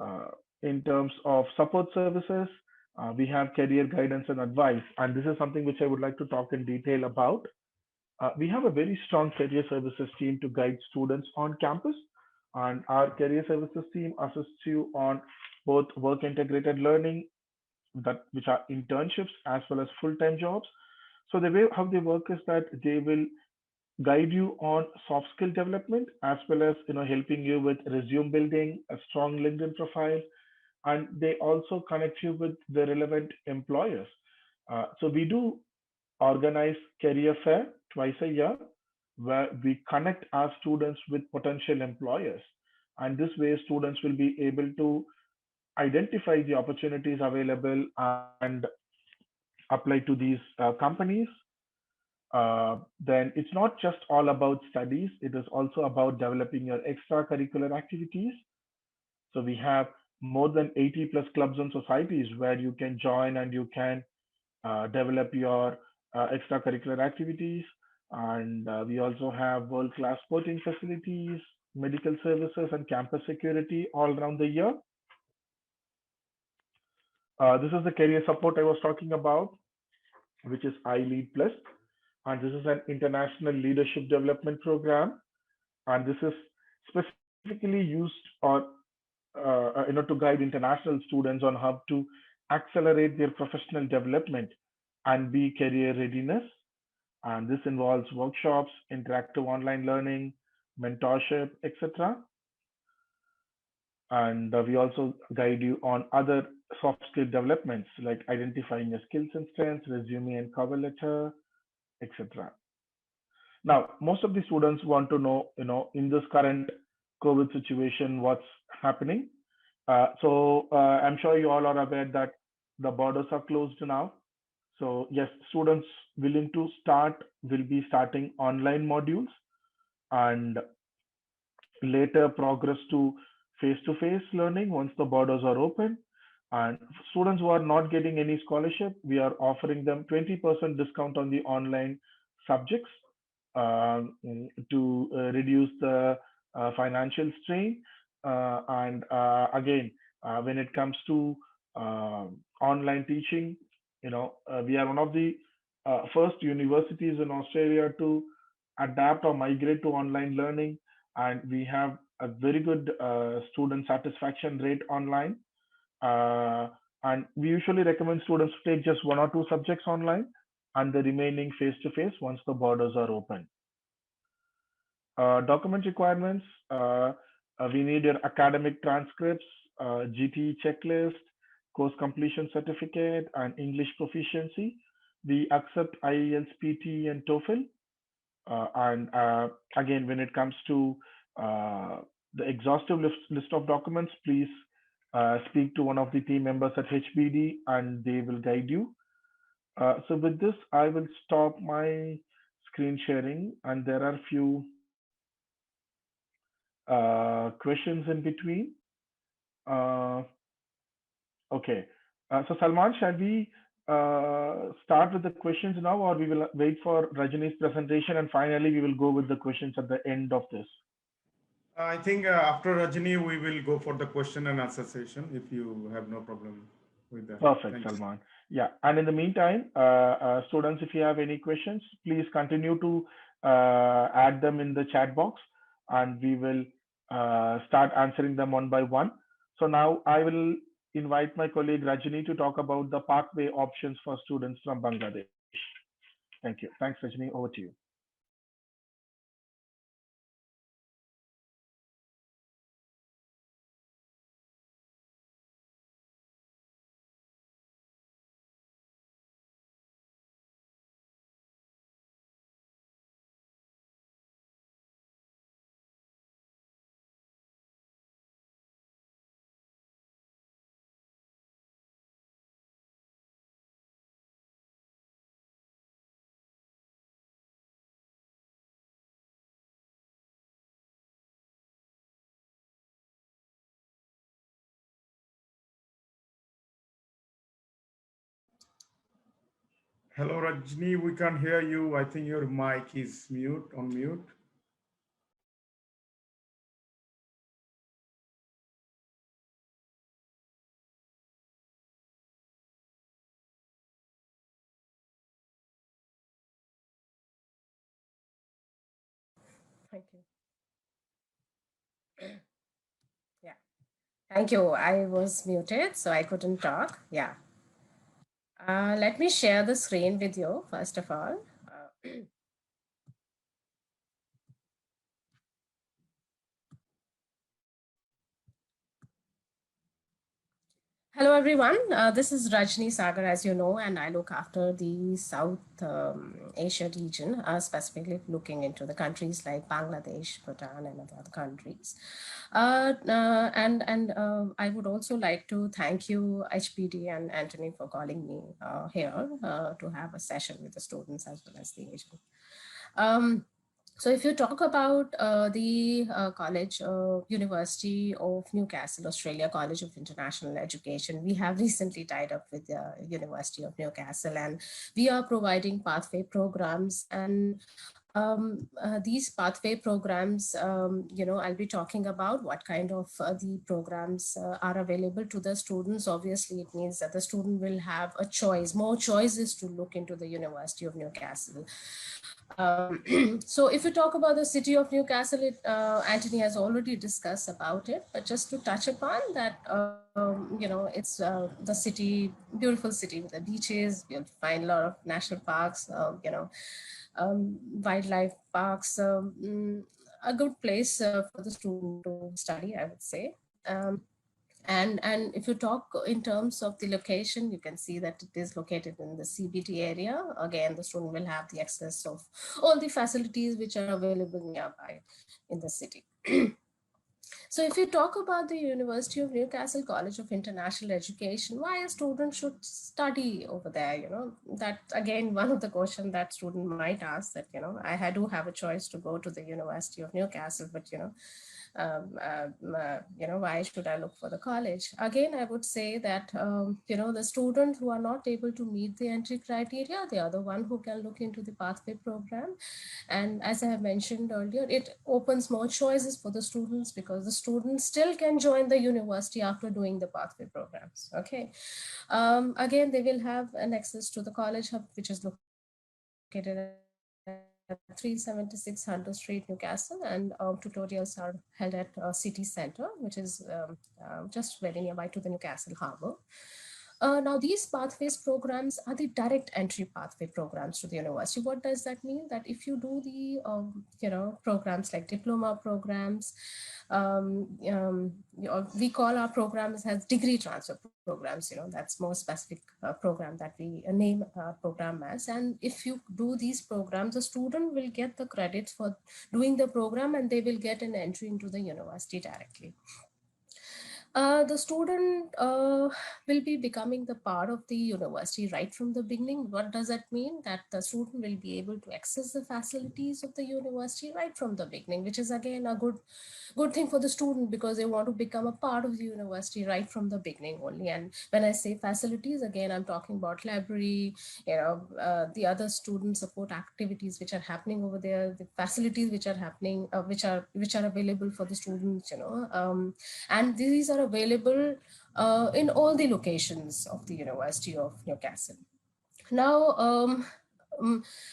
Uh, in terms of support services, we have career guidance and advice, and this is something which I would like to talk in detail about. We have a very strong career services team to guide students on campus, and our career services team assists you on both work integrated learning, that which are internships as well as full-time jobs. So the way how they work is that they will guide you on soft skill development as well as helping you with resume building, a strong LinkedIn profile, and they also connect you with the relevant employers. So we do organize career fair twice a year where we connect our students with potential employers, and this way students will be able to identify the opportunities available and apply to these companies. Then it's not just all about studies, it is also about developing your extracurricular activities. So we have more than 80 plus clubs and societies where you can join and you can develop your extracurricular activities. And we also have world-class sporting facilities, medical services, and campus security all around the year. This is the career support I was talking about, which is iLead Plus, and this is an international leadership development program, and this is specifically used or to guide international students on how to accelerate their professional development and be career readiness. And this involves workshops, interactive online learning, mentorship, etc. And we also guide you on other soft skill developments like identifying your skills and strengths, resume and cover letter, etc. Now, most of the students want to know, in this current COVID situation, what's happening. I'm sure you all are aware that the borders are closed now. So yes, students willing to start will be starting online modules and later progress to face-to-face learning once the borders are open. And students who are not getting any scholarship, we are offering them 20% discount on the online subjects to reduce the financial strain. And again, when it comes to online teaching, we are one of the first universities in Australia to adapt or migrate to online learning, and we have a very good student satisfaction rate online. Uh, and we usually recommend students to take just one or two subjects online and the remaining face to face once the borders are open. Document requirements, we need your academic transcripts, GT checklist, course completion certificate, and English proficiency. We accept IELTS, PT, and TOEFL. And again, when it comes to uh, the exhaustive list of documents, please speak to one of the team members at HBD and they will guide you. So with this, I will stop my screen sharing, and there are few questions in between. Uh, okay. So Salman, shall we start with the questions now, or we will wait for Rajini's presentation and finally we will go with the questions at the end of this? I think after Rajini, we will go for the question and answer session if you have no problem with that. Perfect, Thanks. Salman. Yeah, and in the meantime, students, if you have any questions, please continue to add them in the chat box, and we will start answering them one by one. So now I will invite my colleague Rajini to talk about the pathway options for students from Bangladesh. Thank you. Thanks, Rajini. Over to you. Hello, Rajini. We can't hear you. I think your mic is on mute. Thank you. I was muted, so I couldn't talk. Yeah. Let me share the screen with you, first of all. Hello, everyone. This is Rajni Sagar, as you know, and I look after the South Asia region, specifically looking into the countries like Bangladesh, Bhutan, and other countries. And I would also like to thank you, HPD and Anthony, for calling me here to have a session with the students as well as the agent. Um, so if you talk about the University of Newcastle, Australia College of International Education, we have recently tied up with the University of Newcastle, and we are providing pathway programs. And these pathway programs, I'll be talking about what kind of the programs are available to the students. Obviously, it means that the student will have a choice, more choices to look into the University of Newcastle. So if you talk about the city of Newcastle, Anthony has already discussed about it, but just to touch upon that, it's the city, beautiful city with the beaches. You'll find a lot of national parks, wildlife parks, a good place for the student to study, I would say. And if you talk in terms of the location, you can see that it is located in the CBT area. Again, the student will have the access of all the facilities which are available nearby in the city. So if you talk about the University of Newcastle College of International Education, why a student should study over there, that again, one of the questions that student might ask, that, I do have a choice to go to the University of Newcastle, but, why should I look for the college? Again, I would say that, the students who are not able to meet the entry criteria, they are the one who can look into the pathway program. And as I have mentioned earlier, it opens more choices for the students, because the students still can join the university after doing the pathway programs. Okay. Again, they will have an access to the college hub, which is located at 376 Hunter Street, Newcastle, and tutorials are held at City Center, which is just very nearby to the Newcastle Harbour. Now, these pathways programs are the direct entry pathway programs to the university. What does that mean? That if you do the, programs like diploma programs, we call our programs as degree transfer programs. That's more specific program that we name program as. And if you do these programs, the student will get the credits for doing the program, and they will get an entry into the university directly. The student will be becoming the part of the university right from the beginning. What does that mean? That the student will be able to access the facilities of the university right from the beginning, which is again a good thing for the student, because they want to become a part of the university right from the beginning only. And when I say facilities, again, I'm talking about library, the other student support activities which are happening over there, the facilities which are happening, which are available for the students, and these are available in all the locations of the University of Newcastle. Now,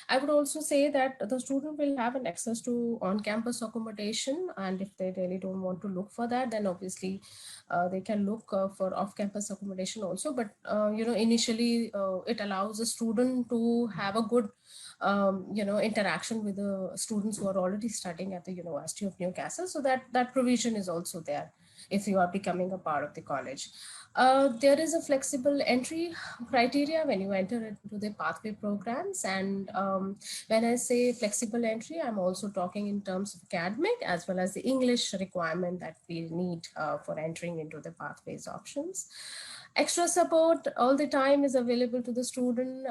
I would also say that the student will have an access to on-campus accommodation, and if they really don't want to look for that, then obviously they can look for off-campus accommodation also. But initially, it allows a student to have a good interaction with the students who are already studying at the University of Newcastle. So that provision is also there if you are becoming a part of the college. There is a flexible entry criteria when you enter into the pathway programs. And when I say flexible entry, I'm also talking in terms of academic as well as the English requirement that we need for entering into the pathways options. Extra support all the time is available to the student.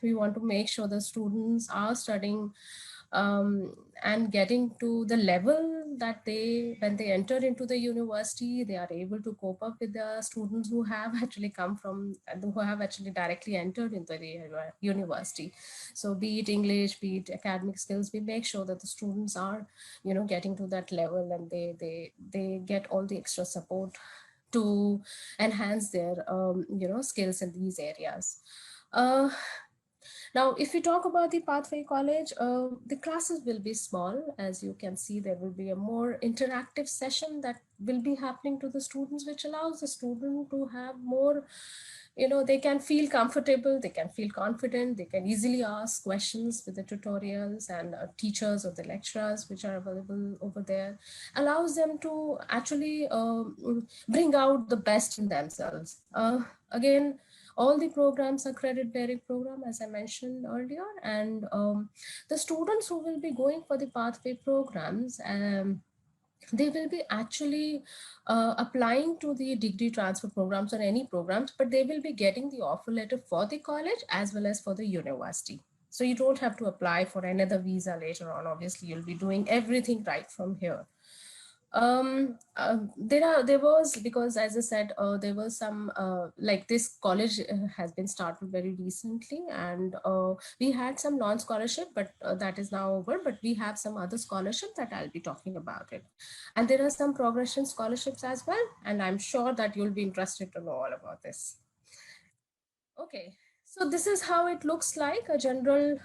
We want to make sure the students are studying and getting to the level that when they enter into the university, they are able to cope up with the students who have actually come from, who have actually directly entered into the university. So be it English, be it academic skills, we make sure that the students are, getting to that level, and they get all the extra support to enhance their, skills in these areas. Uh, Now, if we talk about the Pathway College, the classes will be small. As you can see, there will be a more interactive session that will be happening to the students, which allows the student to have more, they can feel comfortable, they can feel confident, they can easily ask questions with the tutorials and teachers or the lecturers which are available over there, allows them to actually bring out the best in themselves. Again, all the programs are credit bearing program, as I mentioned earlier, and the students who will be going for the pathway programs, they will be actually applying to the degree transfer programs or any programs, but they will be getting the offer letter for the college as well as for the university. So you don't have to apply for another visa later on. Obviously, you'll be doing everything right from here. There was, because as I said, there was some like this college has been started very recently, and we had some non-scholarship, but that is now over. But we have some other scholarship that I'll be talking about it, and there are some progression scholarships as well, and I'm sure that you'll be interested to know all about this. Okay, so this is how it looks like, a general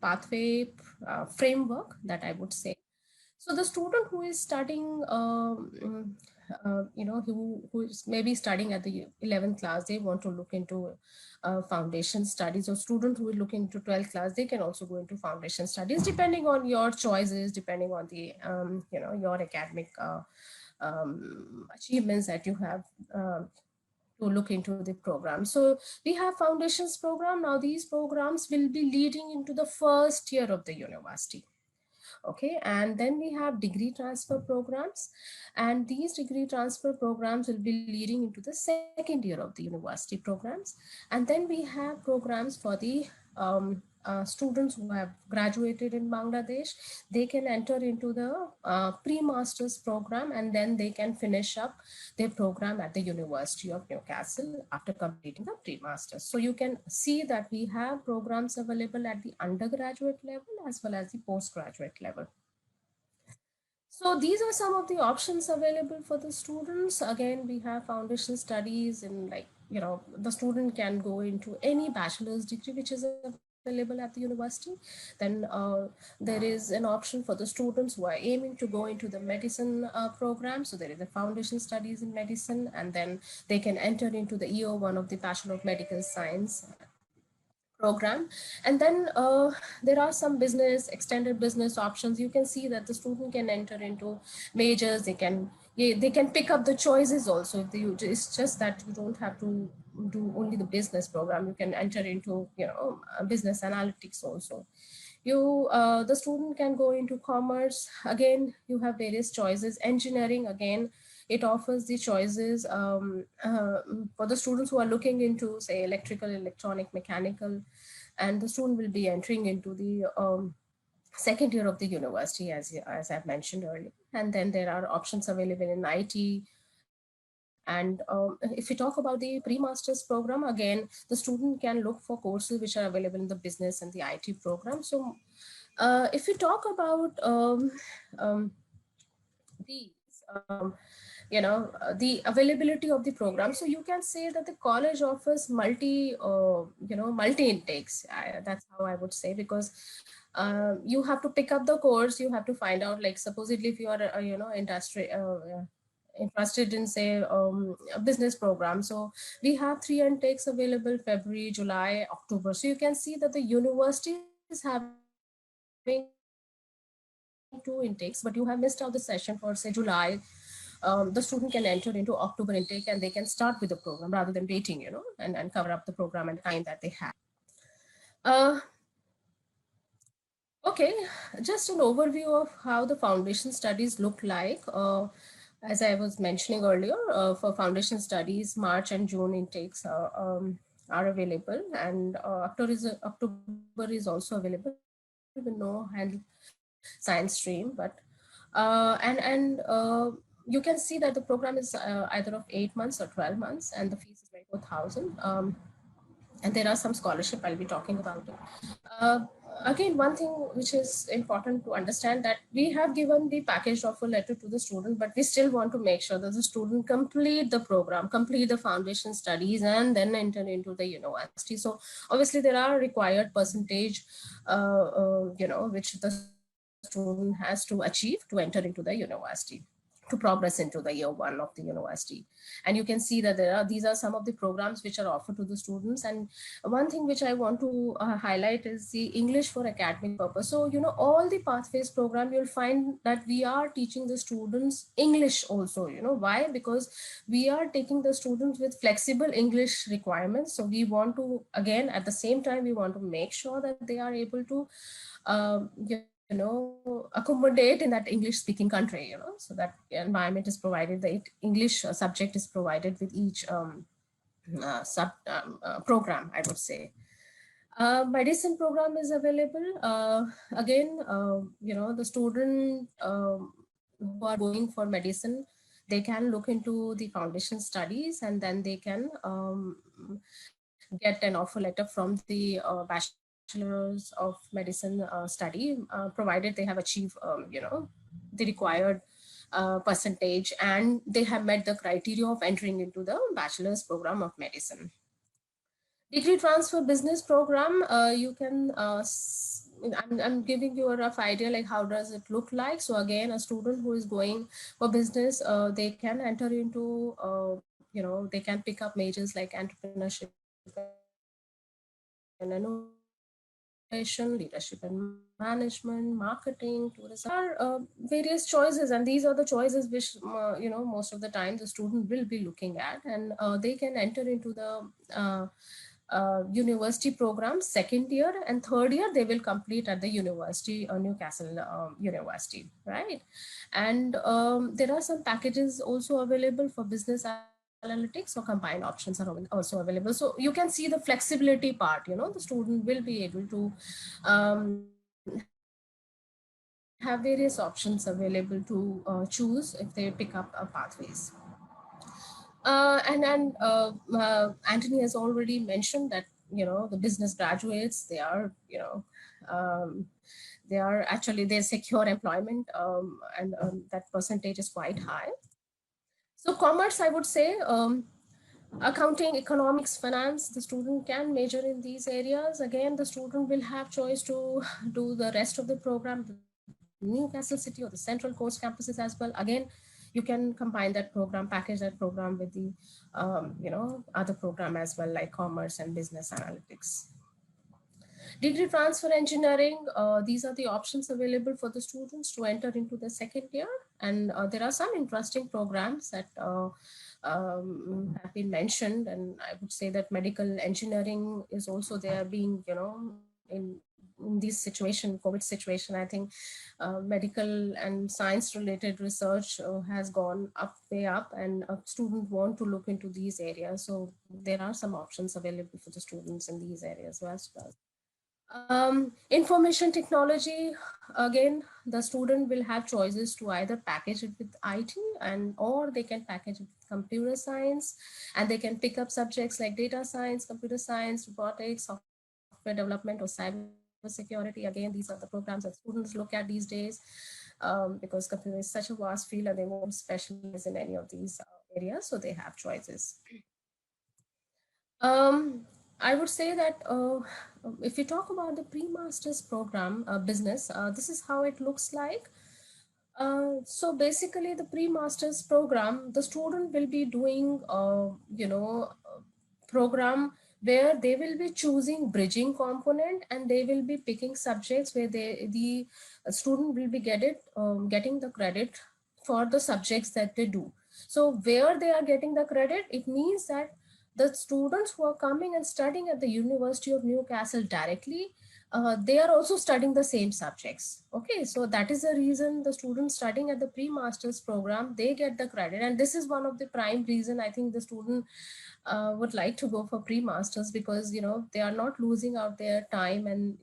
pathway framework that I would say. So the student who is studying, who is maybe studying at the 11th class, they want to look into foundation studies, or student who is looking into 12th class, they can also go into foundation studies, depending on your choices, depending on the, your academic achievements that you have to look into the program. So we have foundations program. Now these programs will be leading into the first year of the university. Okay, and then we have degree transfer programs, and these degree transfer programs will be leading into the second year of the university programs. And then we have programs for the students who have graduated in Bangladesh. They can enter into the pre-masters program, and then they can finish up their program at the University of Newcastle after completing the pre-masters. So you can see that we have programs available at the undergraduate level as well as the postgraduate level. So these are some of the options available for the students. Again, we have foundation studies, and the student can go into any bachelor's degree which is available at the university. Then there is an option for the students who are aiming to go into the medicine program. So there is a foundation studies in medicine, and then they can enter into the EO1 of the Bachelor of Medical Science program. And then there are some business, extended business options. You can see that the student can enter into majors. They can pick up the choices also. If it's just that you don't have to do only the business program. You can enter into business analytics also. The student can go into commerce. Again, you have various choices. Engineering, again, it offers the choices for the students who are looking into, say, electrical, electronic, mechanical, and the student will be entering into the second year of the university, as I've mentioned earlier. And then there are options available in IT. And if we talk about the pre-masters program, again, the student can look for courses which are available in the business and the IT program. So if we talk about these, the availability of the program, so you can say that the college offers multi intakes. That's how I would say, because you have to pick up the course. You have to find out, like, supposedly if you are industry interested in, say, a business program, so we have 3 intakes available: February, July, October. So you can see that the university is having 2 intakes, but you have missed out the session for, say, July. The student can enter into October intake, and they can start with the program rather than waiting, and cover up the program and time that they have. Okay, just an overview of how the foundation studies look like. As I was mentioning earlier, for foundation studies, March and June intakes are available, and October is also available with no hand science stream. But you can see that the program is either of 8 months or 12 months, and the fees is 24,000. And there are some scholarship, I'll be talking about it. again, one thing which is important to understand, that we have given the packaged offer letter to the student, but we still want to make sure that the student complete the program, complete the foundation studies, and then enter into the university. So obviously there are required percentage, which the student has to achieve to enter into the university, to progress into the year one of the university. And you can see that these are some of the programs which are offered to the students. And one thing which I want to highlight is the English for academic purpose. So, all the pathways program, you'll find that we are teaching the students English also. Why? Because we are taking the students with flexible English requirements. So we want to, again, at the same time, we want to make sure that they are able to, accommodate in that English speaking country, so that environment is provided, the English subject is provided with each program, I would say. Medicine program is available. Again, the student who are going for medicine, they can look into the foundation studies, and then they can get an offer letter from the bachelor's of medicine study, provided they have achieved, the required percentage, and they have met the criteria of entering into the bachelor's program of medicine. Degree transfer business program, you can, I'm giving you a rough idea, like how does it look like. So again, a student who is going for business, they can enter into, they can pick up majors like entrepreneurship and innovation, leadership and management, marketing, tourism. There are various choices, and these are the choices which, most of the time the student will be looking at, and they can enter into the university program second year, and third year they will complete at the university, Newcastle University, right? And there are some packages also available for business analytics, or combined options are also available. So you can see the flexibility part, the student will be able to have various options available to choose if they pick up pathways. Anthony has already mentioned that, the business graduates, they are, they are actually, they secure employment, and that percentage is quite high. So commerce, I would say, accounting, economics, finance, the student can major in these areas. Again, the student will have choice to do the rest of the program, the Newcastle City or the Central Coast campuses as well. Again, you can combine that program, package that program with the, other program as well, like commerce and business analytics. Degree transfer engineering, these are the options available for the students to enter into the second year. And there are some interesting programs that have been mentioned. And I would say that medical engineering is also there, being, in this situation, COVID situation, I think medical and science related research has gone up, way up, and students want to look into these areas. So there are some options available for the students in these areas as well. Information technology, again, the student will have choices to either package it with IT, or they can package it with computer science, and they can pick up subjects like data science, computer science, robotics, software development, or cyber security. Again, these are the programs that students look at these days, because computer is such a vast field, and they won't specialize in any of these areas, so they have choices. I would say that if we talk about the pre-master's program, business, this is how it looks like. So basically, the pre-master's program, the student will be doing, program where they will be choosing bridging component, and they will be picking subjects where the student will be getting the credit for the subjects that they do. So where they are getting the credit, it means that the students who are coming and studying at the University of Newcastle directly, they are also studying the same subjects. Okay, so that is the reason the students studying at the pre-master's program, they get the credit. And this is one of the prime reason I think the student would like to go for pre-masters, because, they are not losing out their time, and,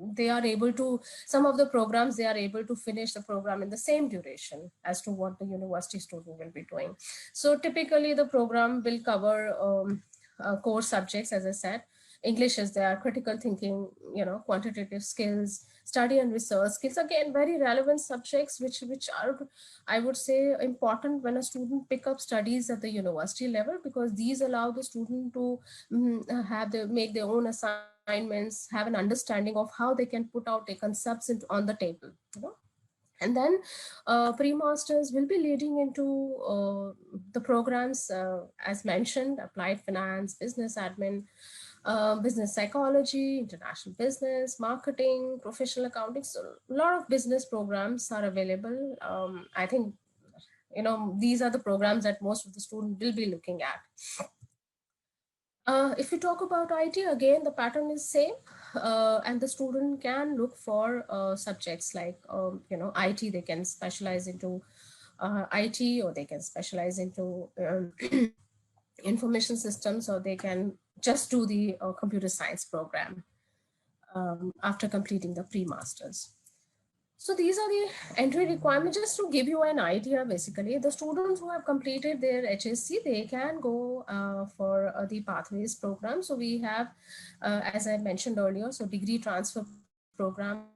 they are able to, some of the programs, they are able to finish the program in the same duration as to what the university student will be doing. So typically the program will cover core subjects, as I said. English is there, critical thinking, quantitative skills, study and research skills. Again, very relevant subjects, which are, I would say, important when a student pick up studies at the university level, because these allow the student to make their own assignments, have an understanding of how they can put out their concepts on the table. And then pre-masters will be leading into the programs, as mentioned, applied finance, business admin, business psychology, international business, marketing, professional accounting. So a lot of business programs are available. I think, these are the programs that most of the students will be looking at. If we talk about IT, again, the pattern is same, and the student can look for subjects like, IT. They can specialize into IT, or they can specialize into information systems, or they can just do the computer science program after completing the pre-masters. So these are the entry requirements. Just to give you an idea, basically, the students who have completed their HSC, they can go for the pathways program. So we have, as I mentioned earlier, so degree transfer program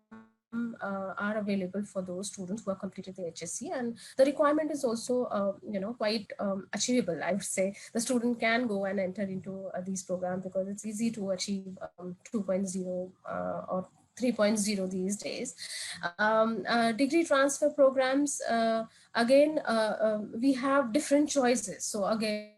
are available for those students who have completed the HSC, and the requirement is also, quite achievable. I would say the student can go and enter into these programs because it's easy to achieve 2.0 or 3.0 these days. Degree transfer programs, again, we have different choices. So again,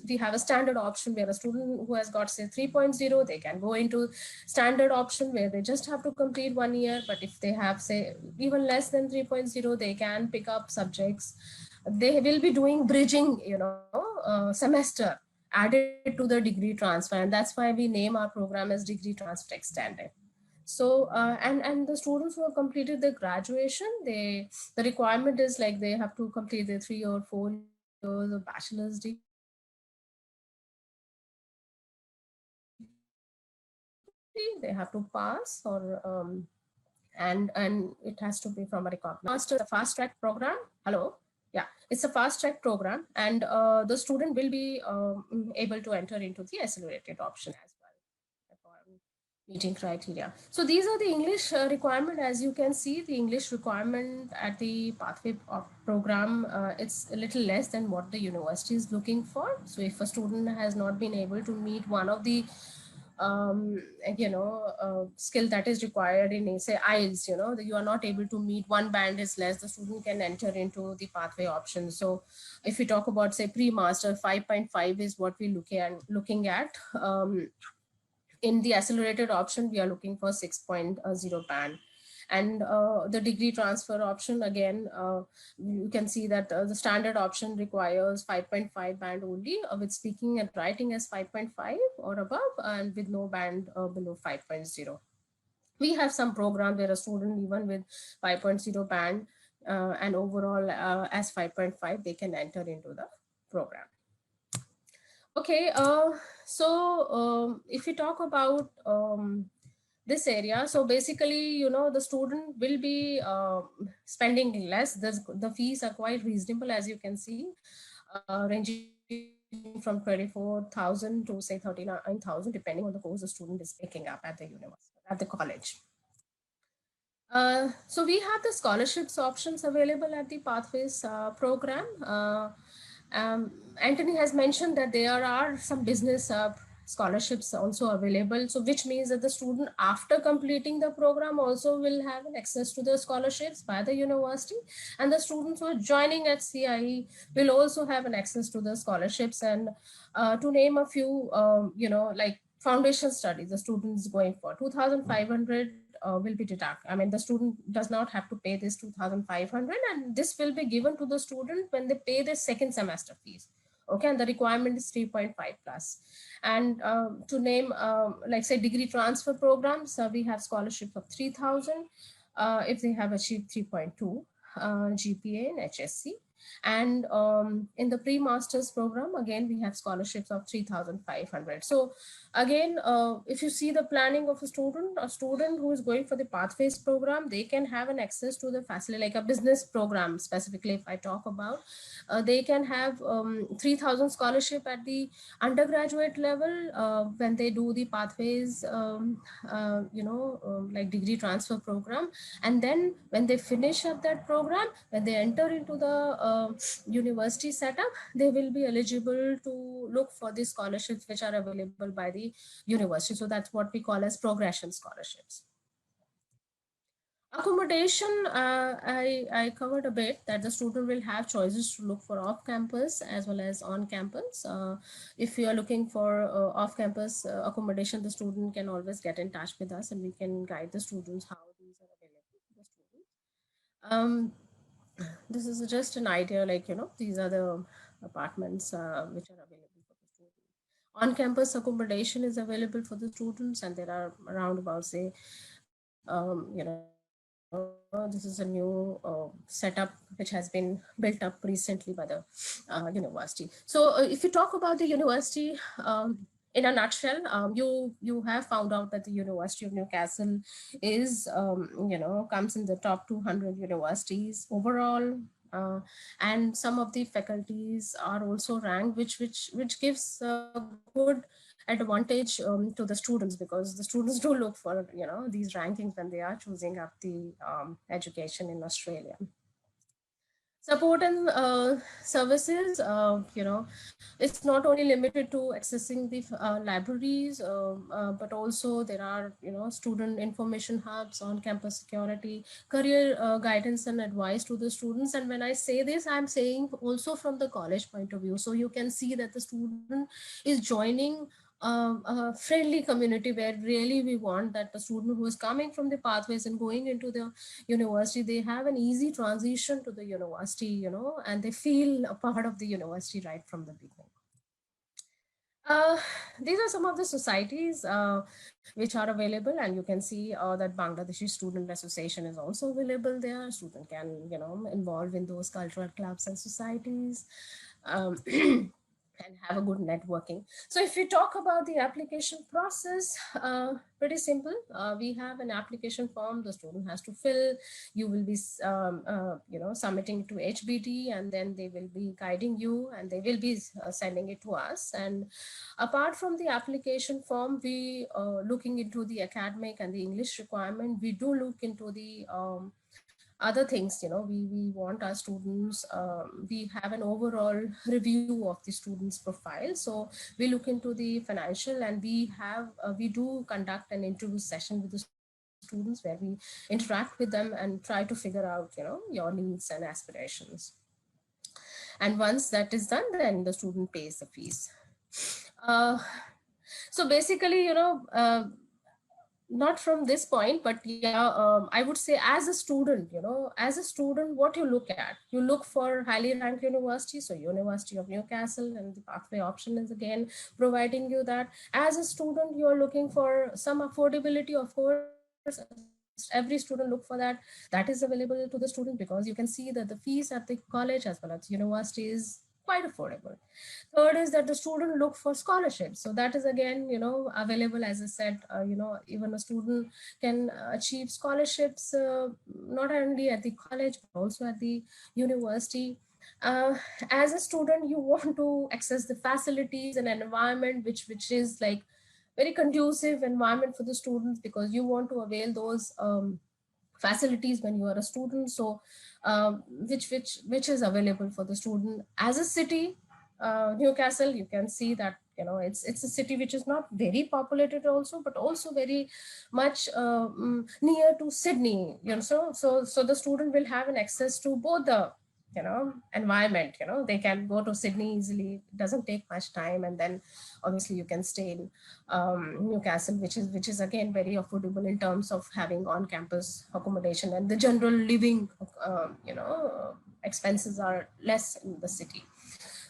we have a standard option where a student who has got, say, 3.0, they can go into standard option where they just have to complete 1 year. But if they have, say, even less than 3.0, they can pick up subjects. They will be doing bridging, semester added to the degree transfer, and that's why we name our program as Degree Transfer Extended. So and the students who have completed their graduation, the requirement is like they have to complete their 3 or 4 years of bachelor's degree. They have to pass, or and it has to be from a recognized master. The fast track program. Hello. Yeah, it's a fast track program, and the student will be able to enter into the accelerated option as well, meeting criteria. So these are the English requirement. As you can see, the English requirement at the pathway program, it's a little less than what the university is looking for. So if a student has not been able to meet one of the skill that is required in, say, IELTS, that you are not able to meet, one band is less, the student can enter into the pathway option. So if we talk about, say, pre-master, 5.5 is what we're looking at. In the accelerated option, we are looking for 6.0 band. And the degree transfer option, again, you can see that the standard option requires 5.5 band only, with speaking and writing as 5.5 or above, and with no band below 5.0. We have some program where a student, even with 5.0 band and overall as 5.5, they can enter into the program. Okay, so if we talk about this area, so basically, the student will be spending less. The fees are quite reasonable, as you can see, ranging from 24,000 to, say, 39,000, depending on the course the student is picking up at the university, at the college. So we have the scholarships options available at the Pathways program. Anthony has mentioned that there are some business scholarships also available. So which means that the student, after completing the program, also will have access to the scholarships by the university. And the students who are joining at CIE will also have an access to the scholarships. And to name a few, like foundation studies, the student is going for 2,500 will be deducted. I mean, the student does not have to pay this 2,500, and this will be given to the student when they pay their second semester fees. Okay, and the requirement is 3.5 plus. And to name, like, say, degree transfer programs, we have scholarships of 3,000 if they have achieved 3.2 GPA in HSC. And in the pre-master's program, again, we have scholarships of 3,500. So again, if you see the planning of a student who is going for the pathways program, they can have an access to the facility, like a business program specifically, if I talk about, they can have 3,000 scholarship at the undergraduate level when they do the pathways, like degree transfer program. And then when they finish up that program, when they enter into the university setup, they will be eligible to look for the scholarships which are available by the university. So that's what we call as progression scholarships. Accommodation, I covered a bit that the student will have choices to look for off-campus as well as on-campus. If you are looking for off-campus accommodation, the student can always get in touch with us and we can guide the students how these are available to the students. This is just an idea, like, these are the apartments which are available for the students. On-campus accommodation is available for the students, and there are around about, say, this is a new setup which has been built up recently by the university. So if you talk about the university, in a nutshell, you have found out that the University of Newcastle is comes in the top 200 universities overall. And some of the faculties are also ranked, which gives good advantage to the students, because the students do look for these rankings when they are choosing up the education in Australia. Support and services, it's not only limited to accessing the libraries, but also there are student information hubs, on campus security, career guidance and advice to the students. And when I say this, I'm saying also from the college point of view, so you can see that the student is joining a friendly community, where really we want that the student who is coming from the pathways and going into the university, they have an easy transition to the university, and they feel a part of the university right from the beginning. These are some of the societies which are available, and you can see that Bangladeshi Student Association is also available there. Student can, involve in those cultural clubs and societies. And have a good networking. So if we talk about the application process, pretty simple. We have an application form the student has to fill. You will be submitting to HBD, and then they will be guiding you, and they will be sending it to us. And apart from the application form, we looking into the academic and the English requirement. We do look into the other things. We want our students, we have an overall review of the students profile. So we look into the financial, and we do conduct an interview session with the students, where we interact with them and try to figure out your needs and aspirations. And once that is done, then the student pays the fees. So basically, not from this point, but yeah, I would say as a student, what you look at, you look for highly ranked universities. So University of Newcastle, and the pathway option is again providing you that. As a student, you're looking for some affordability, of course. Every student look for that. That is available to the student, because you can see that the fees at the college as well as university is quite affordable. Third is that the student look for scholarships. So that is again, available, as I said, even a student can achieve scholarships, not only at the college, but also at the university. As a student, you want to access the facilities and environment, which is like very conducive environment for the students, because you want to avail those facilities when you are a student. So which is available for the student. As a city, Newcastle, you can see that it's a city which is not very populated also, but also very much near to Sydney. So the student will have an access to both the environment. They can go to Sydney easily, it doesn't take much time, and then obviously you can stay in Newcastle, which is again very affordable in terms of having on-campus accommodation, and the general living expenses are less in the city.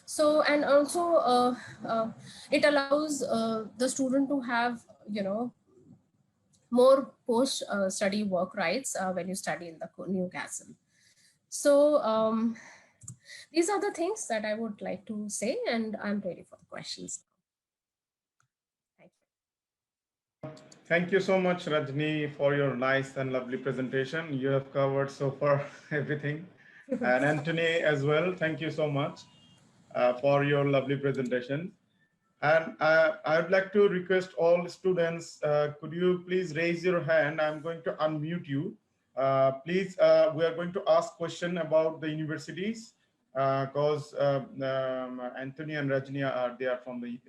So, and also it allows the student to have more post study work rights when you study in the Newcastle. So These are the things that I would like to say, and I'm ready for questions. Thank Thank you so much, Rajni, for your nice and lovely presentation. You have covered so far everything. you. And Anthony as well, thank you so much for your lovely presentation. And I would like to request all students, could you please raise your hand? I'm going to unmute you. Please, we are going to ask question about the universities because Anthony and Rajni are there from the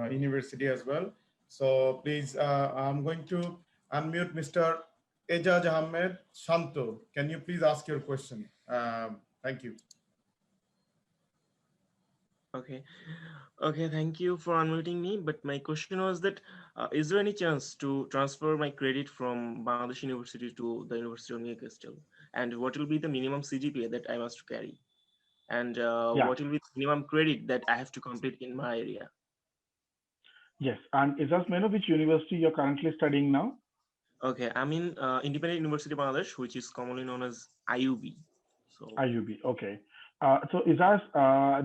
university as well. So please, I'm going to unmute Mr. Ejaz Ahmed Shanto. Can you please ask your question? Thank you. Okay. Okay, thank you for unmuting me. But my question was that is there any chance to transfer my credit from Bangladesh University to the University of Newcastle? And what will be the minimum CGPA that I must carry? And Yeah. what will be the minimum credit that I have to complete in my area? Yes. And Ejaz, may I know which university you're currently studying now? Okay, I'm in Independent University of Bangladesh, which is commonly known as IUB. So IUB. Okay. So Ejaz,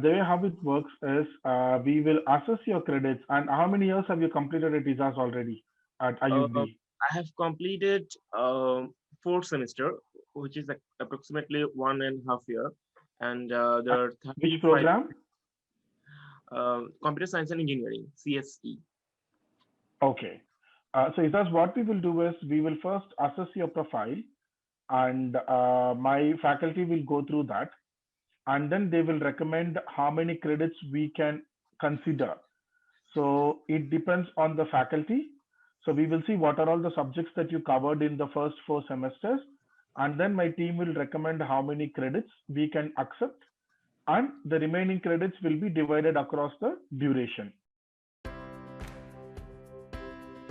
the way how it works is we will assess your credits. And how many years have you completed at Ejaz already at IUB? I have completed 4th semester, which is approximately 1.5 year, and there are Which 35 program? Computer Science and Engineering (CSE). Okay. So Ejaz, what we will do is we will first assess your profile, and my faculty will go through that, and then they will recommend how many credits we can consider. So it depends on the faculty. So we will see what are all the subjects that you covered in the first 4 semesters, and then my team will recommend how many credits we can accept, and the remaining credits will be divided across the duration.